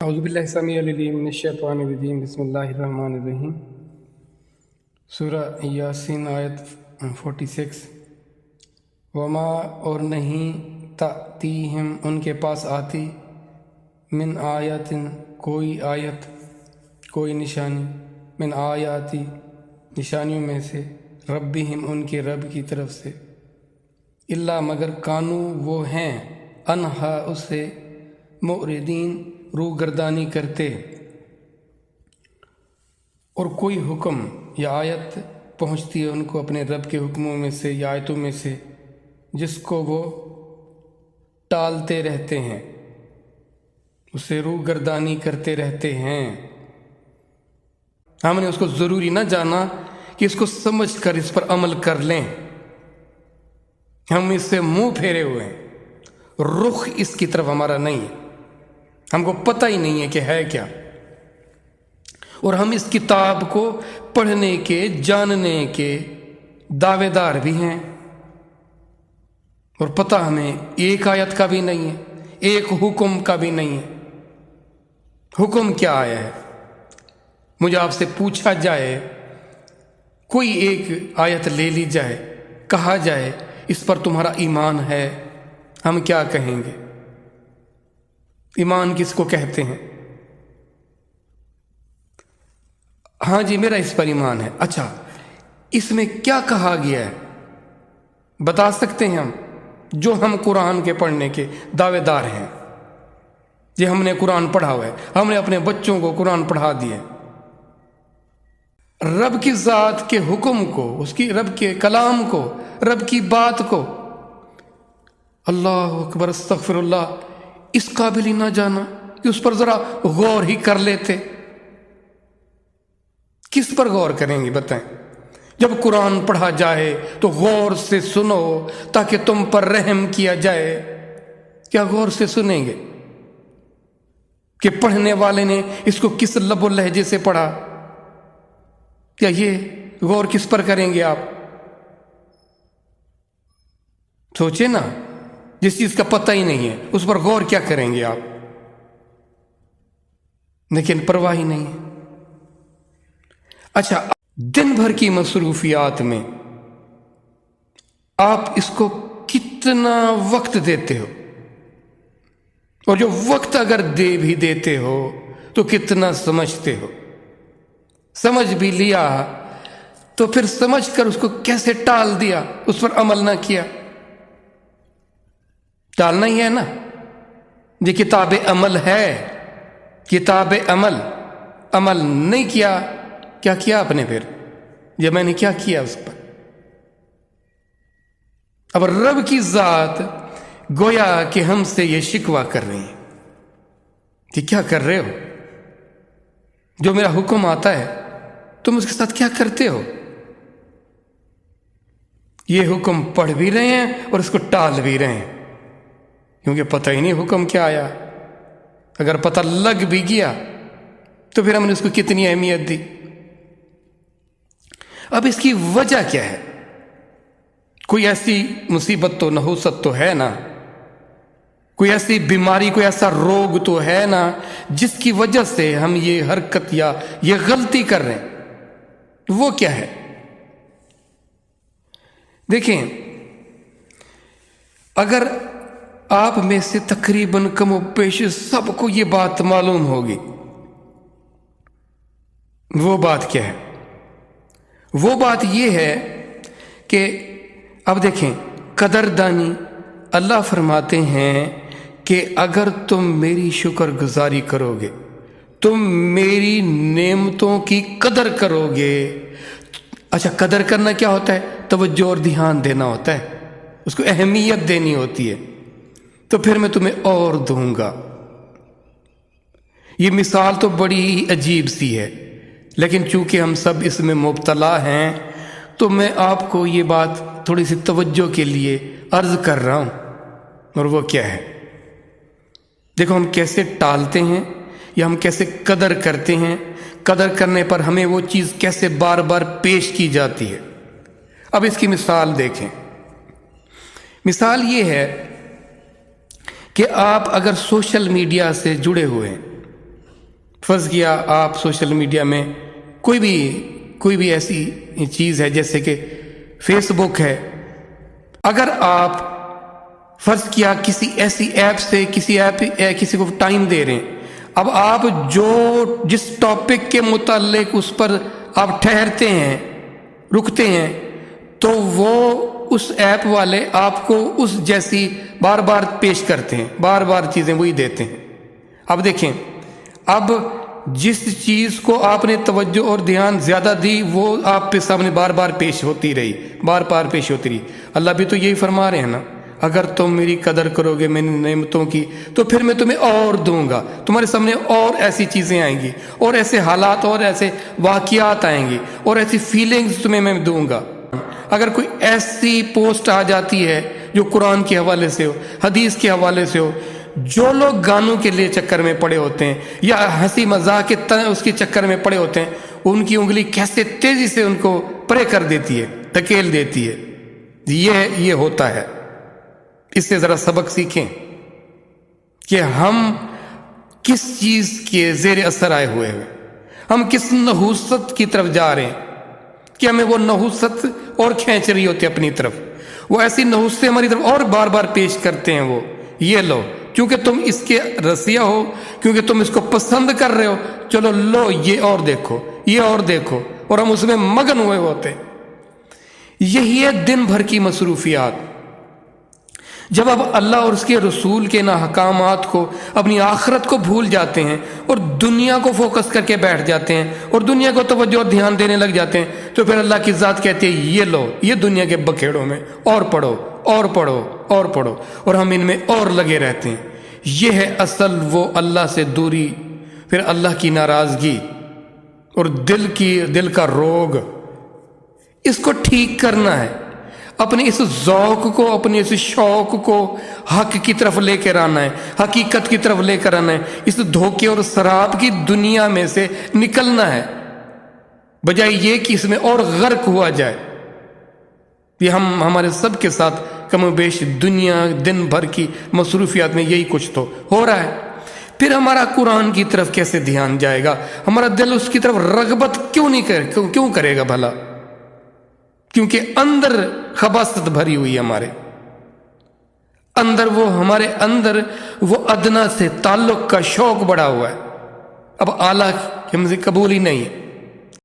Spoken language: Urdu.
اعوذ باللہ السمیع العلیم من الشیطان الرجیم بسم اللہ الرحمن الرحیم۔ سورہ یاسین آیت 46۔ وما اور نہیں تأتیہم ان کے پاس آتی من آیت کوئی آیت کوئی نشانی من آیاتی نشانیوں میں سے ربہم ان کے رب کی طرف سے الا مگر کانو وہ ہیں انہا اس سے معرضین روح گردانی کرتے، اور کوئی حکم یا آیت پہنچتی ہے ان کو اپنے رب کے حکموں میں سے یا آیتوں میں سے جس کو وہ ٹالتے رہتے ہیں، اسے روح گردانی کرتے رہتے ہیں۔ ہم نے اس کو ضروری نہ جانا کہ اس کو سمجھ کر اس پر عمل کر لیں، ہم اس سے منہ پھیرے ہوئے ہیں، رخ اس کی طرف ہمارا نہیں ہے، ہم کو پتہ ہی نہیں ہے کہ ہے کیا، اور ہم اس کتاب کو پڑھنے کے جاننے کے دعوے دار بھی ہیں، اور پتہ ہمیں ایک آیت کا بھی نہیں ہے، ایک حکم کا بھی نہیں ہے۔ حکم کیا آیا ہے؟ مجھے آپ سے پوچھا جائے، کوئی ایک آیت لے لی جائے، کہا جائے اس پر تمہارا ایمان ہے، ہم کیا کہیں گے؟ ایمان کس کو کہتے ہیں؟ ہاں جی میرا اس پر ایمان ہے۔ اچھا اس میں کیا کہا گیا ہے بتا سکتے ہیں ہم؟ جو ہم قرآن کے پڑھنے کے دعوے دار ہیں، جی ہم نے قرآن پڑھا ہوا ہے، ہم نے اپنے بچوں کو قرآن پڑھا دیا، رب کی ذات کے حکم کو، اس کی رب کے کلام کو، رب کی بات کو، اللہ اکبر استغفر اللہ، اس قابل ہی نہ جانا کہ اس پر ذرا غور ہی کر لیتے۔ کس پر غور کریں گے بتائیں؟ جب قرآن پڑھا جائے تو غور سے سنو تاکہ تم پر رحم کیا جائے۔ کیا غور سے سنیں گے کہ پڑھنے والے نے اس کو کس لب و لہجے سے پڑھا؟ کیا یہ غور کس پر کریں گے آپ؟ سوچیں نا، جس چیز کا پتہ ہی نہیں ہے اس پر غور کیا کریں گے آپ؟ لیکن پرواہ ہی نہیں ہے۔ اچھا دن بھر کی مصروفیات میں آپ اس کو کتنا وقت دیتے ہو؟ اور جو وقت اگر دے بھی دیتے ہو تو کتنا سمجھتے ہو؟ سمجھ بھی لیا تو پھر سمجھ کر اس کو کیسے ٹال دیا، اس پر عمل نہ کیا؟ ٹالنا ہی ہے نا، یہ کتاب عمل ہے، کتاب عمل، عمل نہیں کیا، کیا کیا آپ نے پھر؟ یہ میں نے کیا کیا اس پر؟ اب رب کی ذات گویا کہ ہم سے یہ شکوہ کر رہی ہیں کہ کیا کر رہے ہو؟ جو میرا حکم آتا ہے تم اس کے ساتھ کیا کرتے ہو؟ یہ حکم پڑھ بھی رہے ہیں اور اس کو ٹال بھی رہے ہیں، کیونکہ پتہ ہی نہیں حکم کیا آیا۔ اگر پتہ لگ بھی گیا تو پھر ہم نے اس کو کتنی اہمیت دی؟ اب اس کی وجہ کیا ہے؟ کوئی ایسی مصیبت تو نحوست تو ہے نا، کوئی ایسی بیماری، کوئی ایسا روگ تو ہے نا جس کی وجہ سے ہم یہ حرکت یا یہ غلطی کر رہے ہیں؟ وہ کیا ہے؟ دیکھیں، اگر آپ میں سے تقریباً کم و بیش سب کو یہ بات معلوم ہوگی، وہ بات کیا ہے؟ وہ بات یہ ہے کہ اب دیکھیں، قدردانی اللہ فرماتے ہیں کہ اگر تم میری شکر گزاری کرو گے، تم میری نعمتوں کی قدر کرو گے۔ اچھا قدر کرنا کیا ہوتا ہے؟ توجہ اور دھیان دینا ہوتا ہے، اس کو اہمیت دینی ہوتی ہے۔ تو پھر میں تمہیں اور دوں گا۔ یہ مثال تو بڑی ہی عجیب سی ہے، لیکن چونکہ ہم سب اس میں مبتلا ہیں تو میں آپ کو یہ بات تھوڑی سی توجہ کے لیے عرض کر رہا ہوں، اور وہ کیا ہے؟ دیکھو ہم کیسے ٹالتے ہیں یا ہم کیسے قدر کرتے ہیں، قدر کرنے پر ہمیں وہ چیز کیسے بار بار پیش کی جاتی ہے۔ اب اس کی مثال دیکھیں۔ مثال یہ ہے کہ آپ اگر سوشل میڈیا سے جڑے ہوئے ہیں، فرض کیا آپ سوشل میڈیا میں کوئی بھی ایسی چیز ہے جیسے کہ فیس بک ہے، اگر آپ فرض کیا کسی ایسی ایپ سے کسی کو ٹائم دے رہے ہیں، اب آپ جس ٹاپک کے متعلق اس پر آپ ٹھہرتے ہیں، رکتے ہیں، تو وہ اس ایپ والے آپ کو اس جیسی بار بار پیش کرتے ہیں، بار بار چیزیں وہی دیتے ہیں۔ اب دیکھیں، اب جس چیز کو آپ نے توجہ اور دھیان زیادہ دی وہ آپ کے سامنے بار بار پیش ہوتی رہی، بار بار پیش ہوتی رہی۔ اللہ بھی تو یہی فرما رہے ہیں نا، اگر تم میری قدر کرو گے میری نعمتوں کی تو پھر میں تمہیں اور دوں گا، تمہارے سامنے اور ایسی چیزیں آئیں گی، اور ایسے حالات اور ایسے واقعات آئیں گی، اور ایسی فیلنگز تمہیں میں دوں گا۔ اگر کوئی ایسی پوسٹ آ جاتی ہے جو قرآن کے حوالے سے ہو، حدیث کے حوالے سے ہو، جو لوگ گانوں کے لیے چکر میں پڑے ہوتے ہیں یا ہنسی مذاق کے اس کے چکر میں پڑے ہوتے ہیں، ان کی انگلی کیسے تیزی سے ان کو پرے کر دیتی ہے، دھکیل دیتی ہے۔ یہ ہوتا ہے۔ اس سے ذرا سبق سیکھیں کہ ہم کس چیز کے زیر اثر آئے ہوئے ہیں، ہم کس نحوست کی طرف جا رہے ہیں کہ ہمیں وہ نحوست اور کھینچ رہی ہوتی ہے اپنی طرف، وہ ایسی نحوستیں ہماری طرف اور بار بار پیش کرتے ہیں، وہ یہ لو کیونکہ تم اس کے رسیا ہو، کیونکہ تم اس کو پسند کر رہے ہو، چلو لو یہ اور دیکھو، یہ اور دیکھو، اور ہم اس میں مگن ہوئے ہوتے ہیں۔ یہی ہے دن بھر کی مصروفیات۔ جب اب اللہ اور اس کے رسول کے احکامات کو، اپنی آخرت کو بھول جاتے ہیں اور دنیا کو فوکس کر کے بیٹھ جاتے ہیں اور دنیا کو توجہ اور دھیان دینے لگ جاتے ہیں، تو پھر اللہ کی ذات کہتی ہے یہ لو، یہ دنیا کے بکھیڑوں میں اور پڑھو اور پڑھو اور پڑھو، اور ہم ان میں اور لگے رہتے ہیں۔ یہ ہے اصل وہ اللہ سے دوری، پھر اللہ کی ناراضگی اور دل کا روگ۔ اس کو ٹھیک کرنا ہے، اپنے اس ذوق کو، اپنے اس شوق کو حق کی طرف لے کر آنا ہے، حقیقت کی طرف لے کر آنا ہے، اس دھوکے اور سراب کی دنیا میں سے نکلنا ہے، بجائے یہ کہ اس میں اور غرق ہوا جائے۔ یہ ہمارے سب کے ساتھ کم و بیش دنیا دن بھر کی مصروفیات میں یہی کچھ تو ہو رہا ہے۔ پھر ہمارا قرآن کی طرف کیسے دھیان جائے گا؟ ہمارا دل اس کی طرف رغبت کیوں کرے گا بھلا؟ کیونکہ اندر خباثت بھری ہوئی ہے، ہمارے اندر وہ ادنا سے تعلق کا شوق بڑا ہوا ہے، اب اعلیٰ ہم سے قبول ہی نہیں ہے۔